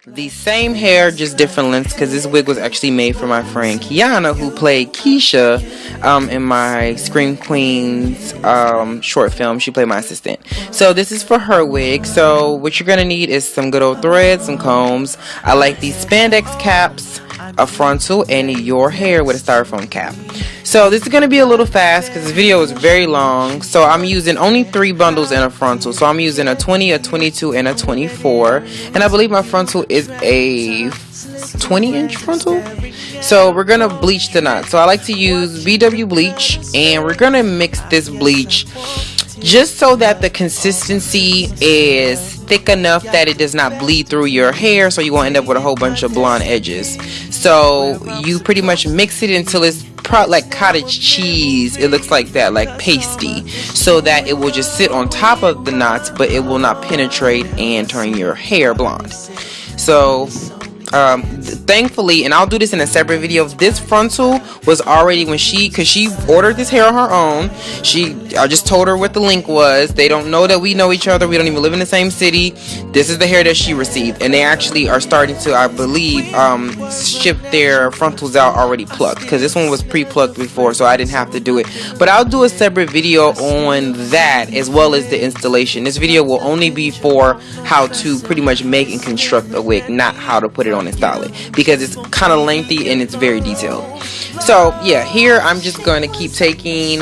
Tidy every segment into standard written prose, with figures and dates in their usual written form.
The same hair, just different lengths, because this wig was actually made for my friend Kiana, who played Keisha in my Scream Queens short film. She played my assistant. So this is for her wig. So what you're going to need is some good old threads, some combs. I like these spandex caps, a frontal, and your hair with a styrofoam cap. So this is going to be a little fast because this video is very long. So I'm using only 3 bundles in a frontal. So I'm using a 20, a 22, and a 24. And I believe my frontal is a 20-inch frontal. So we're going to bleach the knot. So I like to use VW bleach. And we're going to mix this bleach just so that the consistency is thick enough that it does not bleed through your hair, so you won't end up with a whole bunch of blonde edges. So you pretty much mix it until it's like cottage cheese. It looks like that, like pasty, so that it will just sit on top of the knots, but it will not penetrate and turn your hair blonde. So thankfully, and I'll do this in a separate video, this frontal was already, because she ordered this hair on her own. I just told her what the link was. They don't know that we know each other. We don't even live in the same city. This is the hair that she received, and they actually are starting to, I believe, ship their frontals out already plucked, because this one was pre-plucked before, so I didn't have to do it. But I'll do a separate video on that as well as the installation. This video will only be for how to pretty much make and construct a wig, not how to put it on and style it, because it's kind of lengthy and it's very detailed. So yeah, here I'm just going to keep taking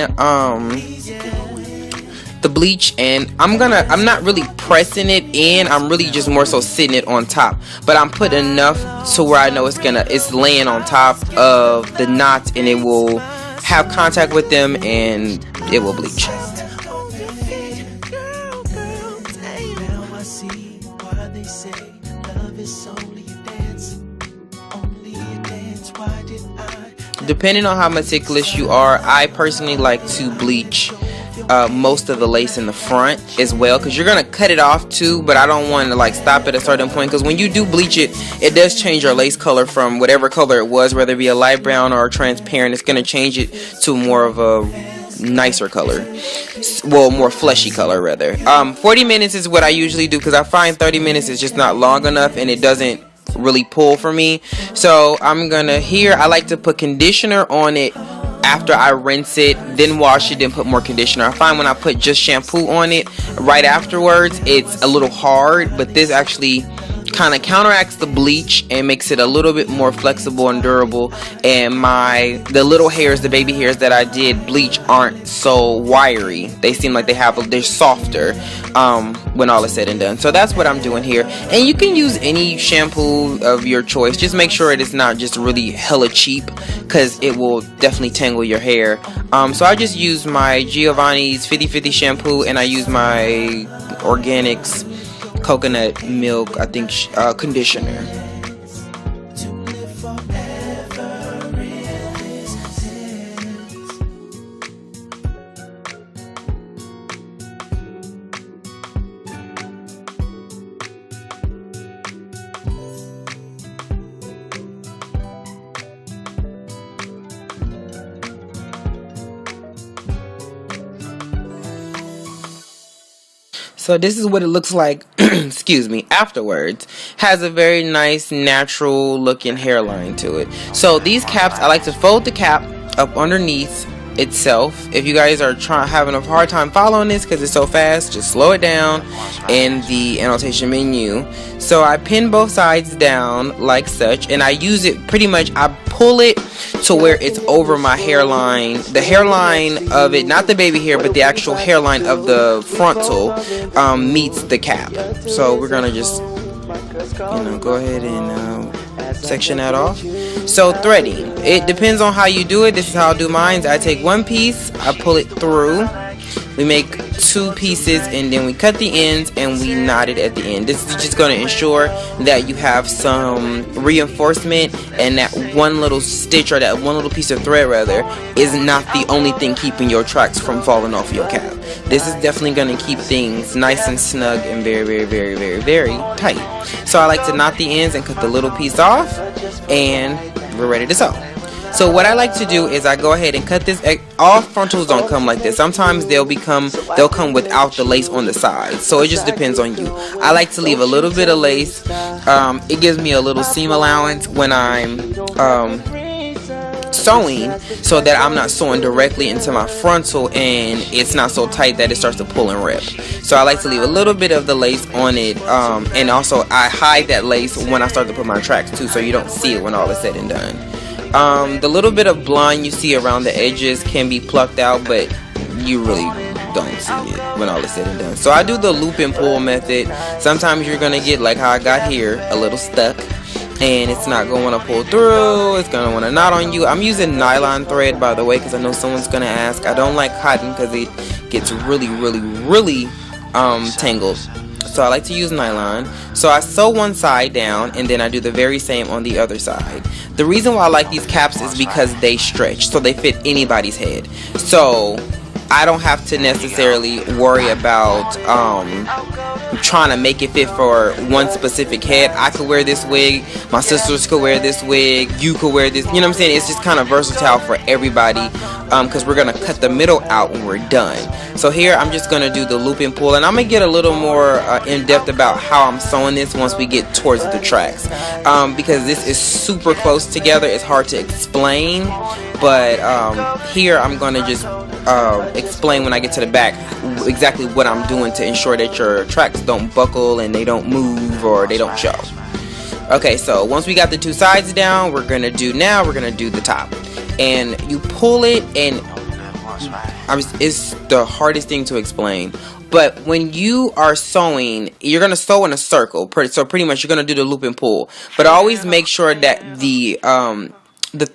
the bleach, and I'm not really pressing it in. I'm really just more so sitting it on top, but I'm putting enough to where I know it's laying on top of the knots, and it will have contact with them and it will bleach. Depending on how meticulous you are, I personally like to bleach most of the lace in the front as well, because you're gonna cut it off too, but I don't want to like stop at a certain point, because when you do bleach it, it does change your lace color from whatever color it was, whether it be a light brown or a transparent. It's gonna change it to more of a nicer color, well, more fleshy color rather. 40 minutes is what I usually do, because I find 30 minutes is just not long enough and it doesn't really pull for me. So I'm gonna, here I like to put conditioner on it after I rinse it, then wash it, then put more conditioner. I find when I put just shampoo on it right afterwards, it's a little hard, but this actually kind of counteracts the bleach and makes it a little bit more flexible and durable. And the little hairs, the baby hairs that I did bleach, aren't so wiry. They seem like they're softer when all is said and done. So that's what I'm doing here. And you can use any shampoo of your choice. Just make sure it is not just really hella cheap, because it will definitely tangle your hair. So I just use my Giovanni's 50/50 shampoo, and I use my Organics coconut milk, I think, conditioner. So this is what it looks like, excuse me, afterwards. Has a very nice natural looking hairline to it. So these caps, I like to fold the cap up underneath itself. If you guys are having a hard time following this because it's so fast, just slow it down in the annotation menu. So I pin both sides down like such, and I use it pretty much, I pull it to where it's over my hairline, the hairline of it, not the baby hair, but the actual hairline of the frontal meets the cap. So we're gonna just, go ahead and section that off. So threading, it depends on how you do it. This is how I do mine. I take one piece, I pull it through, we make 2 pieces, and then we cut the ends and we knot it at the end. This is just going to ensure that you have some reinforcement, and that one little stitch, or that one little piece of thread rather, is not the only thing keeping your tracks from falling off your cap. This is definitely going to keep things nice and snug and very, very, very, very, very tight. So I like to knot the ends and cut the little piece off, and we're ready to sew. So what I like to do is I go ahead and cut this. All frontals don't come like this. Sometimes they'll come without the lace on the side. So it just depends on you. I like to leave a little bit of lace. It gives me a little seam allowance when I'm sewing, so that I'm not sewing directly into my frontal and it's not so tight that it starts to pull and rip. So I like to leave a little bit of the lace on it, and also I hide that lace when I start to put my tracks too, so you don't see it when all is said and done. The little bit of blonde you see around the edges can be plucked out, but you really don't see it when all is said and done. So I do the loop and pull method. Sometimes you're gonna get, like how I got here, a little stuck and it's not going to want to pull through. It's going to want to knot on you. I'm using nylon thread, by the way, because I know someone's going to ask. I don't like cotton because it gets really tangled. So I like to use nylon. So I sew one side down and then I do the very same on the other side. The reason why I like these caps is because they stretch, so they fit anybody's head. So I don't have to necessarily worry about trying to make it fit for one specific head. I could wear this wig, my sisters could wear this wig, you could wear this, you know what I'm saying? It's just kind of versatile for everybody, because we're going to cut the middle out when we're done. So here I'm just going to do the loop and pull, and I'm going to get a little more in-depth about how I'm sewing this once we get towards the tracks, because this is super close together. It's hard to explain, but here I'm going to just explain when I get to the back exactly what I'm doing to ensure that your tracks don't buckle and they don't move or they don't show. Okay, so once we got the two sides down, we're gonna do the top, and you pull it, and it's the hardest thing to explain. But when you are sewing, you're gonna sew in a circle. So pretty much you're gonna do the loop and pull, but always make sure that the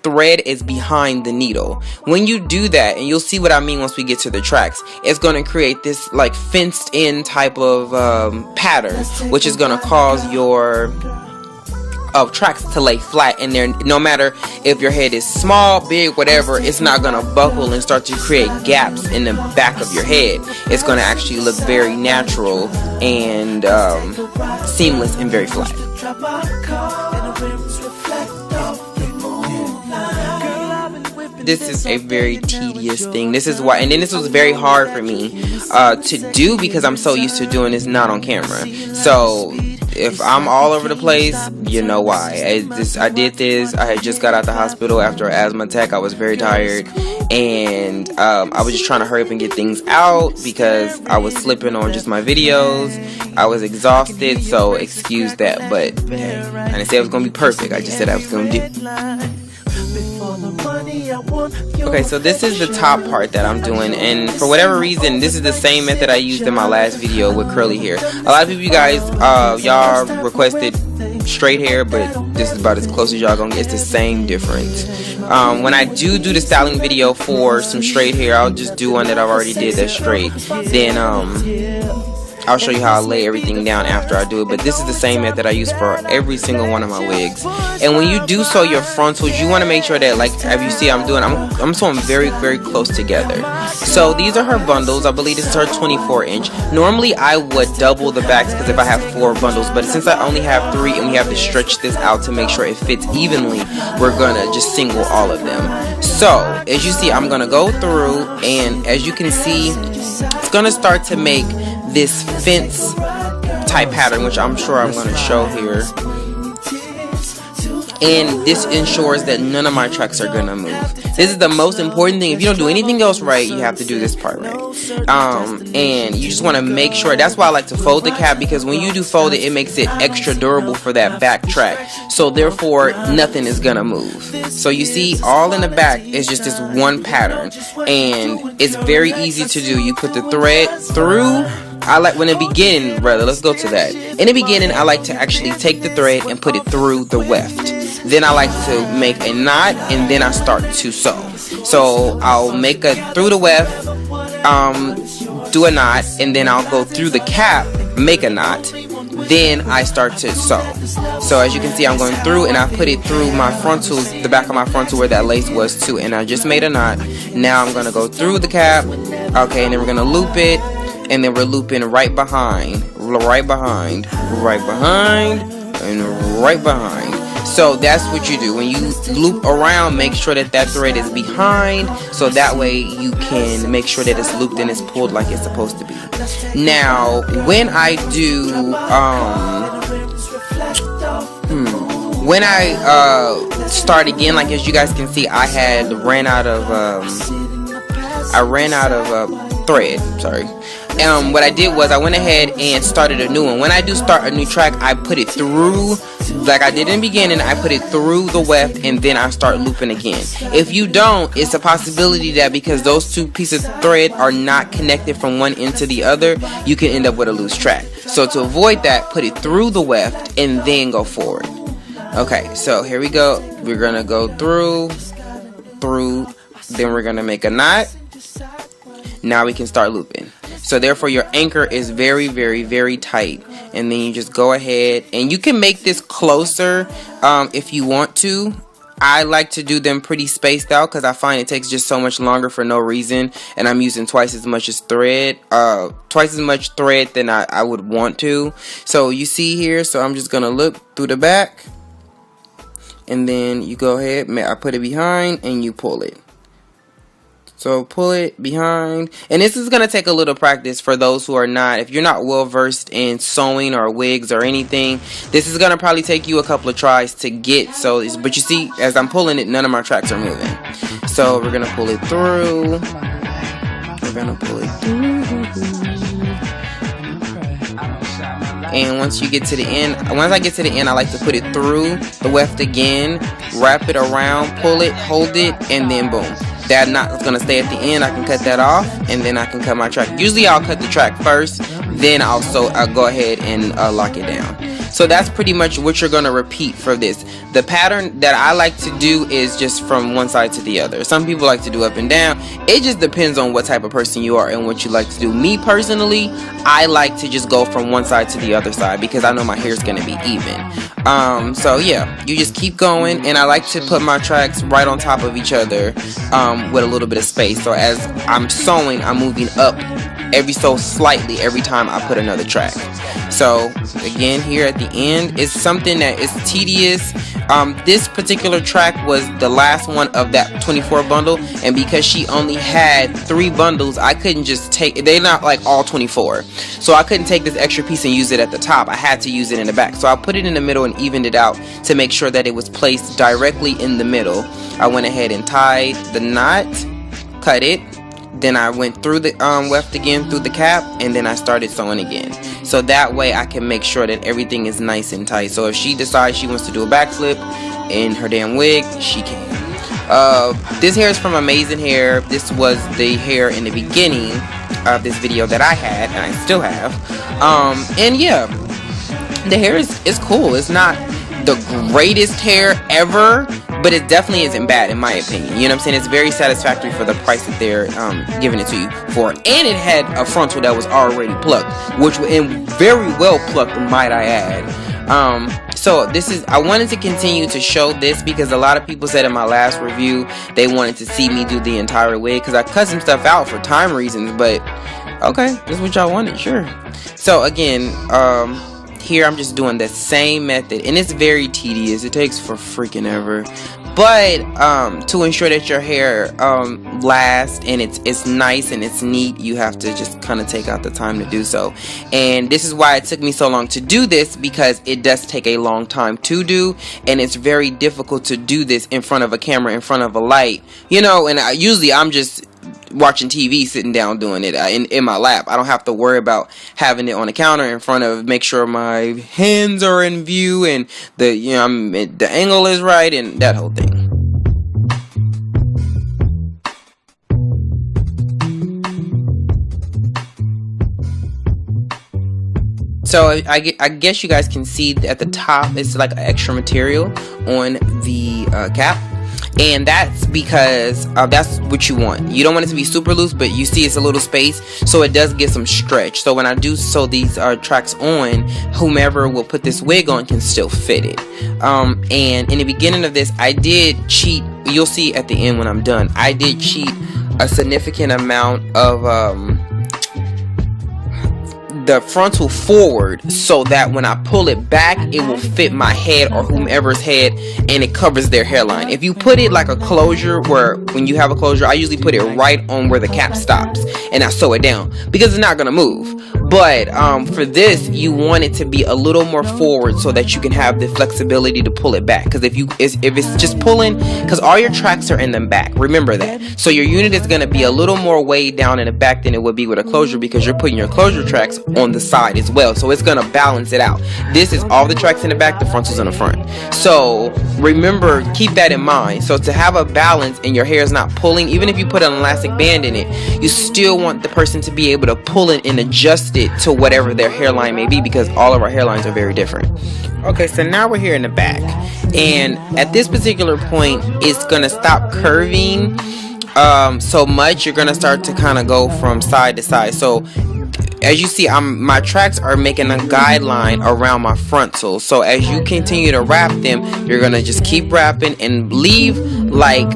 thread is behind the needle. When you do that, and you'll see what I mean once we get to the tracks, it's going to create this like fenced in type of pattern, which is going to cause your tracks to lay flat in there. No matter if your head is small, big, whatever, it's not going to buckle and start to create gaps in the back of your head. It's going to actually look very natural and seamless and very flat. This is a very tedious thing. This is why, and then this was very hard for me to do because I'm so used to doing this not on camera. So if I'm all over the place, you know why. I did this. I had just got out the hospital after an asthma attack. I was very tired, and I was just trying to hurry up and get things out because I was slipping on just my videos. I was exhausted, so excuse that. But I didn't say it was gonna be perfect. I just said I was gonna do. Okay, so this is the top part that I'm doing, and for whatever reason, this is the same method I used in my last video with curly hair. A lot of people, you guys, y'all requested straight hair, but this is about as close as y'all gonna get. It's the same difference. When I do the styling video for some straight hair, I'll just do one that I've already did that's straight. Then I'll show you how I lay everything down after I do it, but this is the same method I use for every single one of my wigs. And when you do sew your frontals, you want to make sure that, like, as you see I'm doing, I'm sewing very close together. So these are her bundles. I believe this is her 24-inch. Normally I would double the backs because if I have 4 bundles, but since I only have 3 and we have to stretch this out to make sure it fits evenly, we're gonna just single all of them. So as you see, I'm gonna go through, and as you can see, it's gonna start to make this fence type pattern, which I'm sure I'm going to show here, and this ensures that none of my tracks are going to move. This is the most important thing. If you don't do anything else right, you have to do this part right. And you just want to make sure. That's why I like to fold the cap, because when you do fold it, it makes it extra durable for that back track, so therefore nothing is going to move. So you see, all in the back is just this one pattern, and it's very easy to do. You put the thread through. I like, when in the beginning, rather, let's go to that. In the beginning, I like to actually take the thread and put it through the weft. Then I like to make a knot, and then I start to sew. So I'll make through the weft, do a knot, and then I'll go through the cap, make a knot. Then I start to sew. So as you can see, I'm going through, and I put it through my frontal, the back of my frontal where that lace was too, and I just made a knot. Now I'm going to go through the cap, okay, and then we're going to loop it. And then we're looping right behind, and right behind. So that's what you do when you loop around. Make sure that that thread is behind, so that way you can make sure that it's looped and it's pulled like it's supposed to be. Now when I do when I start again, like as you guys can see, I ran out of thread, sorry. What I did was I went ahead and started a new one. When I do start a new track, I put it through, like I did in the beginning, I put it through the weft and then I start looping again. If you don't, it's a possibility that because those two pieces of thread are not connected from one end to the other, you can end up with a loose track. So to avoid that, put it through the weft and then go forward. Okay, so here we go. We're gonna go through, then we're gonna make a knot. Now we can start looping. So therefore your anchor is very, very, very tight. And then you just go ahead and you can make this closer if you want to. I like to do them pretty spaced out because I find it takes just so much longer for no reason, and I'm using twice as much thread than I would want to. So you see here, so I'm just gonna look through the back, and then you go ahead, I put it behind and you pull it. So pull it behind, and this is going to take a little practice for those who are not, if you're not well versed in sewing or wigs or anything, this is going to probably take you a couple of tries to get. So, but you see, as I'm pulling it, none of my tracks are moving. So we're going to pull it through. We're going to pull it through. And once you get to the end, once I get to the end, I like to put it through the weft again, wrap it around, pull it, hold it, and then boom. That knot is going to stay at the end. I can cut that off, and then I can cut my track. Usually I'll cut the track first, then I'll go ahead and lock it down. So that's pretty much what you're going to repeat for this. The pattern that I like to do is just from one side to the other. Some people like to do up and down. It just depends on what type of person you are and what you like to do. Me personally, I like to just go from one side to the other side because I know my hair is going to be even. So yeah, you just keep going, and I like to put my tracks right on top of each other with a little bit of space. So as I'm sewing, I'm moving up every so slightly every time I put another track. So again, here at the end is something that is tedious. This particular track was the last one of that 24 bundle, and because she only had 3 bundles, I couldn't just take, they're not like all 24, so I couldn't take this extra piece and use it at the top. I had to use it in the back, so I put it in the middle and evened it out to make sure that it was placed directly in the middle. I went ahead and tied the knot, cut it, then I went through the weft again through the cap, and then I started sewing again. So that way I can make sure that everything is nice and tight. So if she decides she wants to do a backflip in her damn wig, she can. This hair is from Amazing Hair. This was the hair in the beginning of this video that I had, and I still have. And yeah, the hair is cool. It's not the greatest hair ever, but it definitely isn't bad in my opinion. You know what I'm saying? It's very satisfactory for the price that they're giving it to you for. And it had a frontal that was already plucked, which and very well plucked, might I add. So this is, I wanted to continue to show this because a lot of people said in my last review they wanted to see me do the entire wig because I cut some stuff out for time reasons, but okay, this is what y'all wanted, sure. So again, here I'm just doing the same method, and it's very tedious. It takes for freaking ever, but to ensure that your hair lasts and it's nice and it's neat, you have to just kind of take out the time to do so. And this is why it took me so long to do this, because it does take a long time to do, and it's very difficult to do this in front of a camera, in front of a light, you know. And usually I'm just watching TV, sitting down doing it in my lap. I don't have to worry about having it on the counter in front of, make sure my hands are in view and the, you know, the angle is right and that whole thing. So I guess you guys can see at the top it's like extra material on the cap. And that's because that's what you want. You don't want it to be super loose, but you see it's a little space, so it does get some stretch. So when I do sew these tracks on, whomever will put this wig on can still fit it. And in the beginning of this, I did cheat. You'll see at the end when I'm done, I did cheat a significant amount of the frontal forward so that when I pull it back, it will fit my head or whomever's head, and it covers their hairline. If you put it like a closure, where when you have a closure, I usually put it right on where the cap stops and I sew it down because it's not gonna move. But for this, you want it to be a little more forward so that you can have the flexibility to pull it back. Because if it's just pulling, because all your tracks are in the back, remember that. So your unit is going to be a little more weighed down in the back than it would be with a closure, because you're putting your closure tracks on the side as well. So it's going to balance it out. This is all the tracks in the back, the frontal's in the front. So remember, keep that in mind. So to have a balance and your hair is not pulling, even if you put an elastic band in it, you still want the person to be able to pull it and adjust it to whatever their hairline may be, because all of our hairlines are very different. Okay, so now we're here in the back, and at this particular point it's gonna stop curving so much. You're gonna start to kind of go from side to side. So as you see, my tracks are making a guideline around my frontal. So as you continue to wrap them, you're gonna just keep wrapping and leave like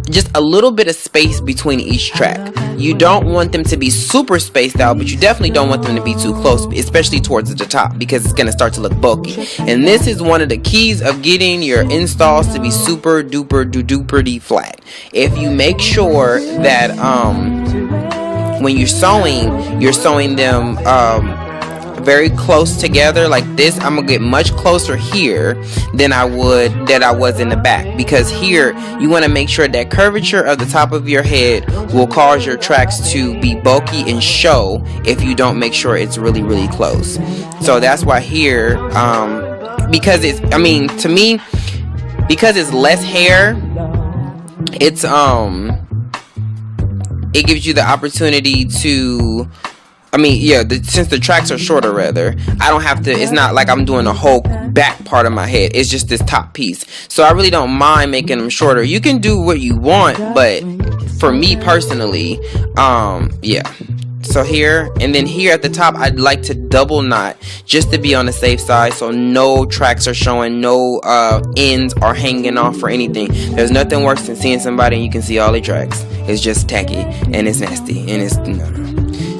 just a little bit of space between each track. You don't want them to be super spaced out, but you definitely don't want them to be too close, especially towards the top, because it's going to start to look bulky. And this is one of the keys of getting your installs to be super duper duper flat. If you make sure that when you're sewing them very close together like this, I'm gonna get much closer here than I was in the back, because here you want to make sure that curvature of the top of your head will cause your tracks to be bulky and show if you don't make sure it's really close. So that's why here, because it's, I mean, to me, because it's less hair, it's it gives you the opportunity to, I mean, yeah, since the tracks are shorter, rather, I don't have to, it's not like I'm doing the whole back part of my head. It's just this top piece. So I really don't mind making them shorter. You can do what you want, but for me personally, yeah. So here, and then here at the top, I'd like to double knot just to be on the safe side, so no tracks are showing, no ends are hanging off or anything. There's nothing worse than seeing somebody and you can see all their tracks. It's just tacky and it's nasty and it's no.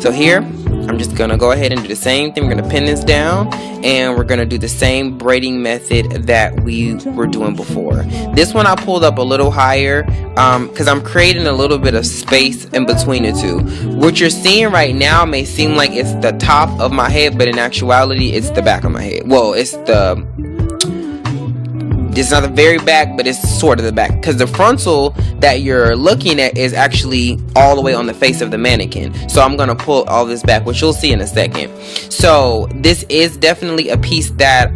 So here, I'm just gonna go ahead and do the same thing. We're gonna pin this down and we're gonna do the same braiding method that we were doing before. This one I pulled up a little higher because I'm creating a little bit of space in between the two. What you're seeing right now may seem like it's the top of my head, but in actuality it's the back of my head. Well, it's not the very back, but it's sort of the back, because the frontal that you're looking at is actually all the way on the face of the mannequin. So I'm gonna pull all this back, which you'll see in a second. So this is definitely a piece that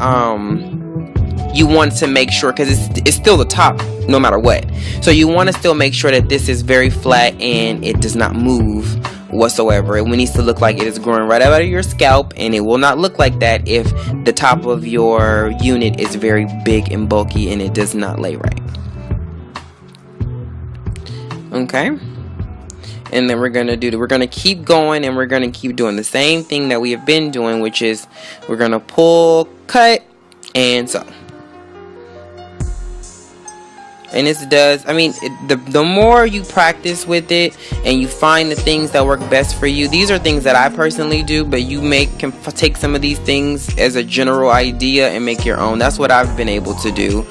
you want to make sure, because it's still the top no matter what. So you want to still make sure that this is very flat and it does not move whatsoever. It needs to look like it is growing right out of your scalp, and it will not look like that if the top of your unit is very big and bulky and it does not lay right. Okay, and then we're gonna keep going, and we're gonna keep doing the same thing that we have been doing, which is we're gonna pull, cut, and sew. And this does, I mean, the more you practice with it and you find the things that work best for you, these are things that I personally do, but you can take some of these things as a general idea and make your own. That's what I've been able to do.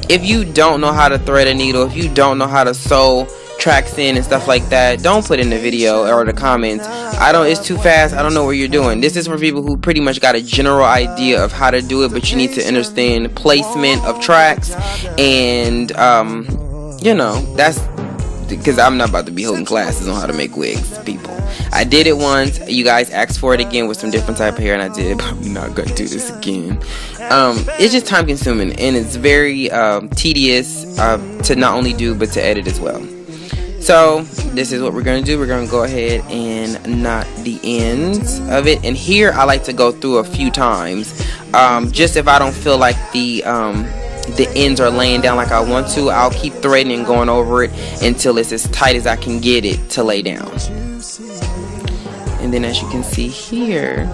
If you don't know how to thread a needle, if you don't know how to sew tracks in and stuff like that, don't put in the video or the comments, it's too fast, I don't know what you're doing. This is for people who pretty much got a general idea of how to do it, but you need to understand placement of tracks, and you know, that's because I'm not about to be holding classes on how to make wigs, people. I did it once, you guys asked for it again with some different type of hair, and I did it, but I'm not gonna do this again. It's just time consuming, and it's very tedious to not only do but to edit as well. So this is what we're going to do. We're going to go ahead and knot the ends of it. And here I like to go through a few times. Just if I don't feel like the ends are laying down like I want to, I'll keep threading and going over it until it's as tight as I can get it to lay down. And then as you can see here,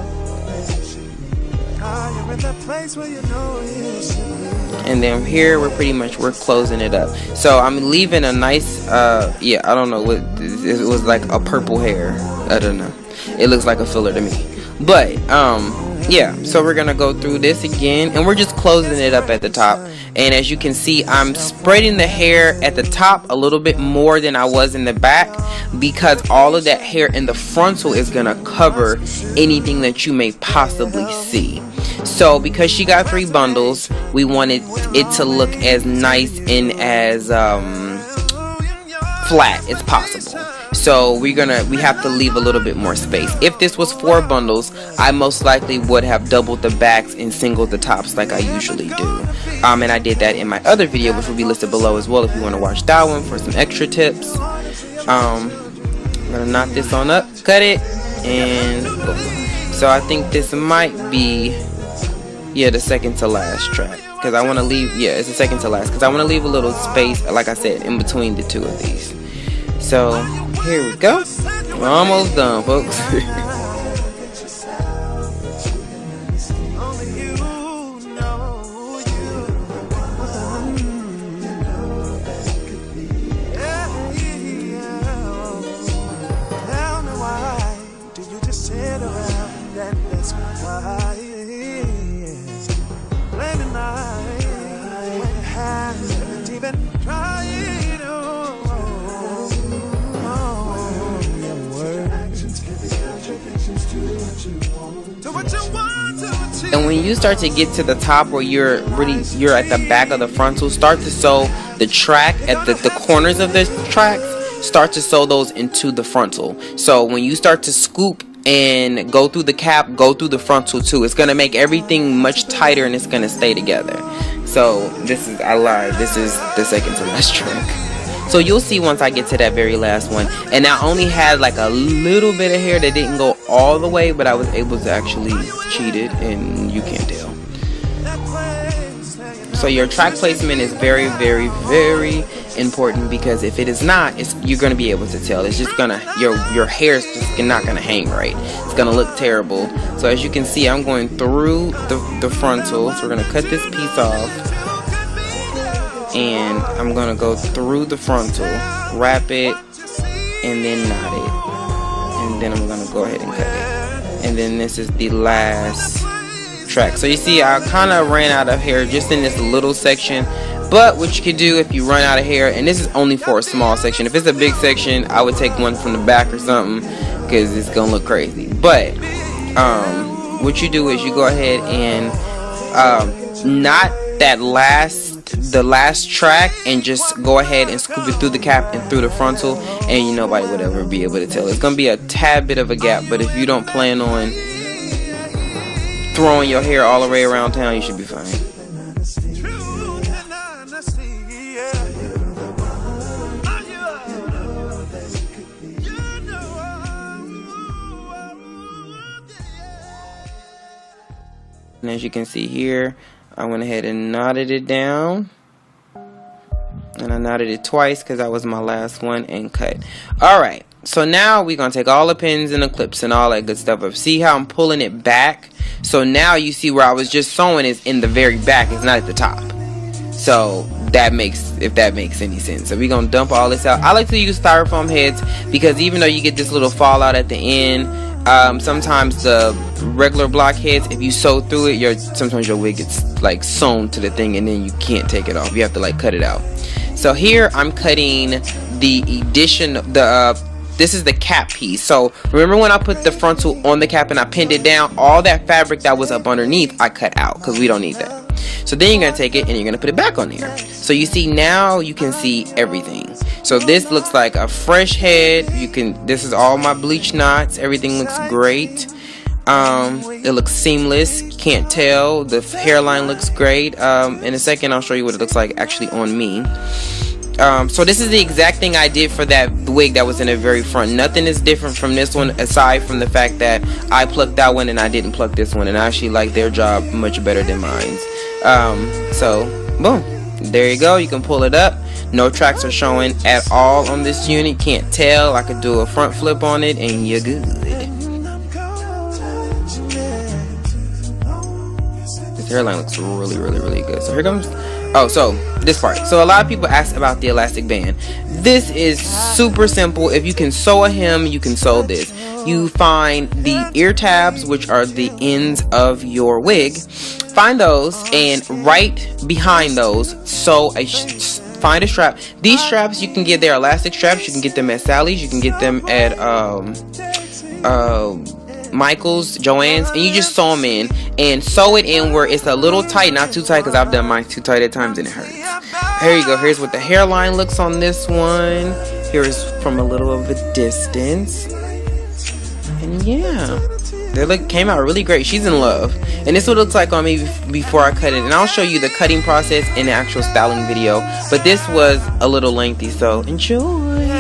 and then here we're closing it up. So I'm leaving a nice yeah, I don't know what it was, like a purple hair. I don't know. It looks like a filler to me. But yeah, so we're gonna go through this again, and we're just closing it up at the top. And as you can see, I'm spreading the hair at the top a little bit more than I was in the back, because all of that hair in the frontal is gonna cover anything that you may possibly see. So because she got 3 bundles, we wanted it to look as nice and as flat as possible. So we have to leave a little bit more space. If this was 4 bundles, I most likely would have doubled the backs and singled the tops like I usually do. And I did that in my other video, which will be listed below as well if you want to watch that one for some extra tips. I'm gonna knock this on up, cut it, and boom. So I think this might be, yeah, the second to last track, because I want to leave, yeah, it's the second to last, because I want to leave a little space, like I said, in between the 2 of these. So here we go. We're almost done, folks. And when you start to get to the top where you're at the back of the frontal, start to sew the track at the corners of the tracks, start to sew those into the frontal. So when you start to scoop and go through the cap, go through the frontal too. It's gonna make everything much tighter and it's gonna stay together. So this is, I lied, this is the second to last track. So you'll see once I get to that very last one. And I only had like a little bit of hair that didn't go all the way, but I was able to actually cheat it, and you can't tell. So your track placement is very, very, very important, because if it is not, you're going to be able to tell. It's just gonna, your hair is just not going to hang right. It's going to look terrible. So as you can see, I'm going through the frontal. So we're going to cut this piece off. And I'm gonna go through the frontal, wrap it, and then knot it, and then I'm gonna go ahead and cut it. And then this is the last track. So you see, I kind of ran out of hair just in this little section, but what you can do if you run out of hair, and this is only for a small section, if it's a big section, I would take one from the back or something, because it's gonna look crazy. But what you do is you go ahead and knot that the last track, and just go ahead and scoop it through the cap and through the frontal, and nobody would ever be able to tell. It's gonna be a tad bit of a gap, but if you don't plan on throwing your hair all the way around town, you should be fine. And as you can see here, I went ahead and knotted it down, and I knotted it twice because that was my last one, and cut. Alright, so now we're going to take all the pins and the clips and all that good stuff up. See how I'm pulling it back? So now you see where I was just sewing is in the very back, it's not at the top. So that makes, if that makes any sense. So we're going to dump all this out. I like to use styrofoam heads, because even though you get this little fallout at the end, sometimes the regular block heads, if you sew through it, sometimes your wig gets like sewn to the thing, and then you can't take it off. You have to like cut it out. So here I'm cutting the addition, this is the cap piece. So remember when I put the frontal on the cap and I pinned it down, all that fabric that was up underneath I cut out, because we don't need that. So then you're going to take it and you're going to put it back on there. So you see, now you can see everything. So this looks like a fresh head. This is all my bleach knots. Everything looks great. It looks seamless. You can't tell. The hairline looks great. In a second I'll show you what it looks like actually on me. So this is the exact thing I did for that wig that was in the very front. Nothing is different from this one, aside from the fact that I plucked that one and I didn't pluck this one, and I actually like their job much better than mine. So boom, there you go. You can pull it up. No tracks are showing at all on this unit. Can't tell. I could do a front flip on it and you're good. This hairline looks really, really, really good. So here comes, so this part. So a lot of people ask about the elastic band. This is super simple. If you can sew a hem, you can sew this. you find the ear tabs, which are the ends of your wig. Find those, and right behind those, find a strap. These straps you can get, they're elastic straps. You can get them at Sally's. You can get them at Michael's, Joann's, and you just sew them in and sew it in where it's a little tight, not too tight, because I've done mine too tight at times and it hurts. Here you go. Here's what the hairline looks on this one. Here's from a little of a distance, and yeah, they came out really great. She's in love, and this is what it looks like on me before I cut it. And I'll show you the cutting process in the actual styling video, but this was a little lengthy, so enjoy.